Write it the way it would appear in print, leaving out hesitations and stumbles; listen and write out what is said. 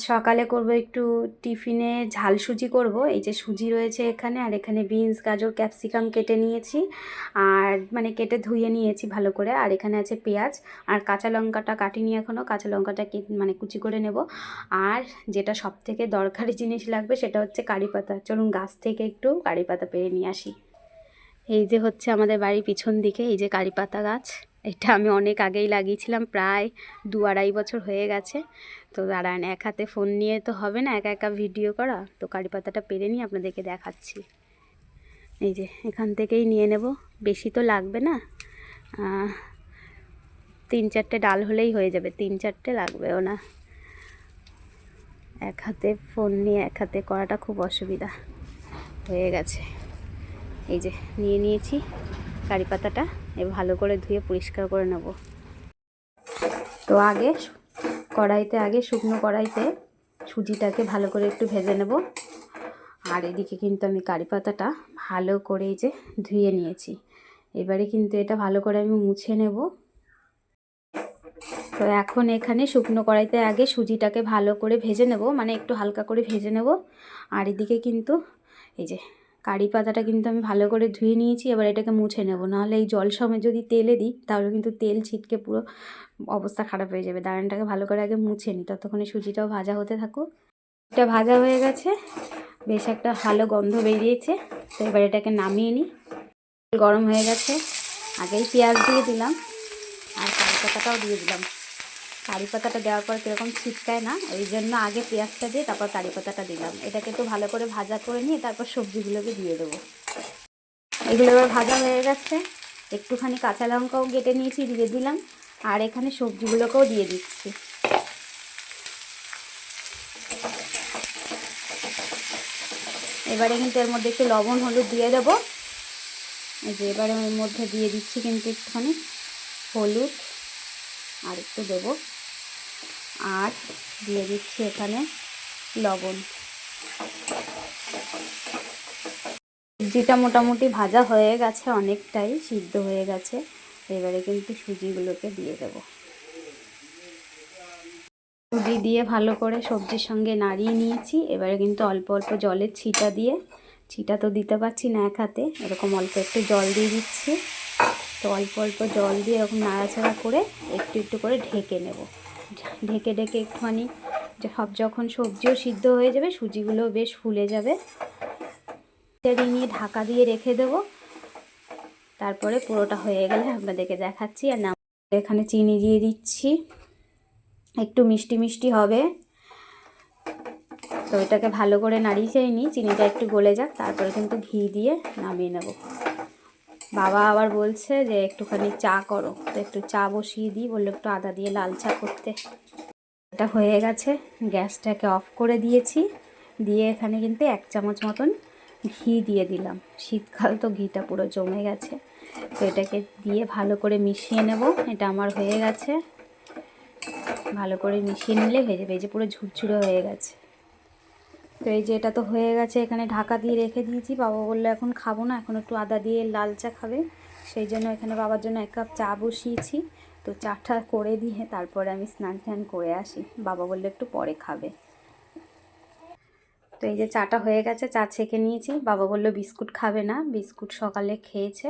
সকালে করব একটু টিফিনে ঝাল সুজি করব। এই যে সুজি রয়েছে এখানে, আর এখানে বিনস, গাজর, ক্যাপসিকাম কেটে নিয়েছি, আর মানে কেটে ধুয়ে নিয়েছি ভালো করে। আর এখানে আছে পেঁয়াজ, আর কাঁচা লঙ্কাটা কাটিনি এখনও, কাঁচা লঙ্কাটা মানে কুচি করে নেব। আর যেটা সব থেকে দরকারি জিনিস লাগবে সেটা হচ্ছে কারি পাতা। চলুন গাছ থেকে একটু কারি পাতা পেরে নিয়ে আসি। এই যে হচ্ছে আমাদের বাড়ির পিছন দিকে এই যে কারি পাতা গাছ। এটা আমি অনেক আগেই লাগিয়েছিলাম, প্রায় 2-2.5 বছর হয়ে গেছে। তো দাঁড়ান, এক হাতে ফোন নিয়ে তো হবে না একা একা ভিডিও করা, তো কারি পাতাটা পেরে নিয়ে আপনাদেরকে দেখাচ্ছি। এই যে এখান থেকেই নিয়ে নেব, বেশি তো লাগবে না, 3-4টে ডাল হলেই হয়ে যাবে, 3-4টে লাগবেও না। এক হাতে ফোন নিয়ে এক হাতে করাটা খুব অসুবিধা হয়ে গেছে। এই যে নিয়ে নিয়েছি কারি পাতাটা, এবার ভালো করে ধুয়ে পরিষ্কার করে নেব। তো আগে শুকনো কড়াইতে সুজিটাকে ভালো করে একটু ভেজে নেব। আর এদিকে কিন্তু আমি কারি পাতাটা ভালো করে এই যে ধুয়ে নিয়েছি। এবারে কিন্তু এটা ভালো করে আমি মুছে নেব। তো এখন এখানে শুকনো কড়াইতে আগে সুজিটাকে ভালো করে ভেজে নেব, মানে একটু হালকা করে ভেজে নেব। আর এদিকে কিন্তু এই যে কারি পাতাটা কিন্তু আমি ভালো করে ধুয়ে নিয়েছি, এবার এটাকে মুছে নেব। নাহলে এই জল সময় যদি তেলে দিই তাহলে কিন্তু তেল ছিটকে পুরো অবস্থা খারাপ হয়ে যাবে। দাঁড়ানটাকে ভালো করে আগে মুছে নিই, ততক্ষণে সুজিটাও ভাজা হতে থাকুক। এটা ভাজা হয়ে গেছে, বেশ একটা ভালো গন্ধ বেরিয়েছে। তো এবার এটাকে নামিয়ে নিই। গরম হয়ে গেছে, আগেই পেঁয়াজ দিয়ে দিলাম আর কারি পাতাটাও দিয়ে দিলাম। কারি পাতাটা দেওয়ার পর কীরকম ছিটকায় না, ওই জন্য আগে পেঁয়াজটা দিয়ে তারপর কারি পাতাটা দিলাম। এটাকে একটু ভালো করে ভাজা করে নিয়ে তারপর সবজিগুলোকে দিয়ে দেবো। এগুলো এবার ভাজা হয়ে গেছে, একটুখানি কাঁচা লঙ্কাও কেটে নিয়েছি দিয়ে দিলাম, আর এখানে সবজিগুলোকেও দিয়ে দিচ্ছি। এবারে কিন্তু এর মধ্যে একটু লবণ হলুদ দিয়ে দেবো। এই যে এবারে এর মধ্যে দিয়ে দিচ্ছি কিন্তু একটুখানি হলুদ আর একটু দেবো, আর দিয়ে দিচ্ছি এখানে লবণ। সবজিটা মোটামুটি ভাজা হয়ে গেছে, অনেকটাই সিদ্ধ হয়ে গেছে। এবারে কিন্তু সুজিগুলোকে দিয়ে দেব। সুজি দিয়ে ভালো করে সবজির সঙ্গে নাড়িয়ে নিয়েছি। এবারে কিন্তু অল্প অল্প জলের ছিটা তো দিতে পারছি না এক হাতে, এরকম অল্প একটু জল দিয়ে দিচ্ছি। তো অল্প অল্প জল দিয়ে এরকম নাড়াচাড়া করে একটু একটু করে ঢেকে নেব। ঢেকে একটুখানি যখন সবজিও সিদ্ধ হয়ে যাবে, সুজিগুলোও বেশ ফুলে যাবে, নিয়ে ঢাকা দিয়ে রেখে দেবো। তারপরে পুরোটা হয়ে গেলে আপনাদেরকে দেখাচ্ছি। আর না, এখানে চিনি দিয়ে দিচ্ছি, একটু মিষ্টি মিষ্টি হবে। তো এটাকে ভালো করে নাড়িয়ে নিই, চিনিটা একটু গলে যাক, তারপরে কিন্তু ঘি দিয়ে নামিয়ে নেব। বাবা আবার বলছে যে একটুখানি চা করো, তো একটু চা বসিয়ে দিই, বললো একটু আদা দিয়ে লাল চা করতে। এটা হয়ে গেছে, গ্যাসটাকে অফ করে দিয়েছি। দিয়ে এখানে কিন্তু 1 চামচ মতন ঘি দিয়ে দিলাম। শীতকাল তো ঘিটা পুরো জমে গেছে। তো এটাকে দিয়ে ভালো করে মিশিয়ে নেব। এটা আমার হয়ে গেছে, ভালো করে মিশিয়ে নিলে হয়ে যাবে। এই যে পুরো ঝুরঝুরে হয়ে গেছে। তো এই যে এটা তো হয়ে গেছে, এখানে ঢাকা দিয়ে রেখে দিয়েছি। বাবা বললো এখন খাবো না, এখন একটু আদা দিয়ে লাল চা খাবে, সেই জন্য এখানে বাবার জন্য 1 কাপ চা বসিয়েছি। তো চাটা করে দিয়ে তারপরে আমি স্নান টান করে আসি, বাবা বললো একটু পরে খাবে। তো এই যে চাটা হয়ে গেছে, চা ছেঁকে নিয়েছি। বাবা বললো বিস্কুট খাবে না, বিস্কুট সকালে খেয়েছে।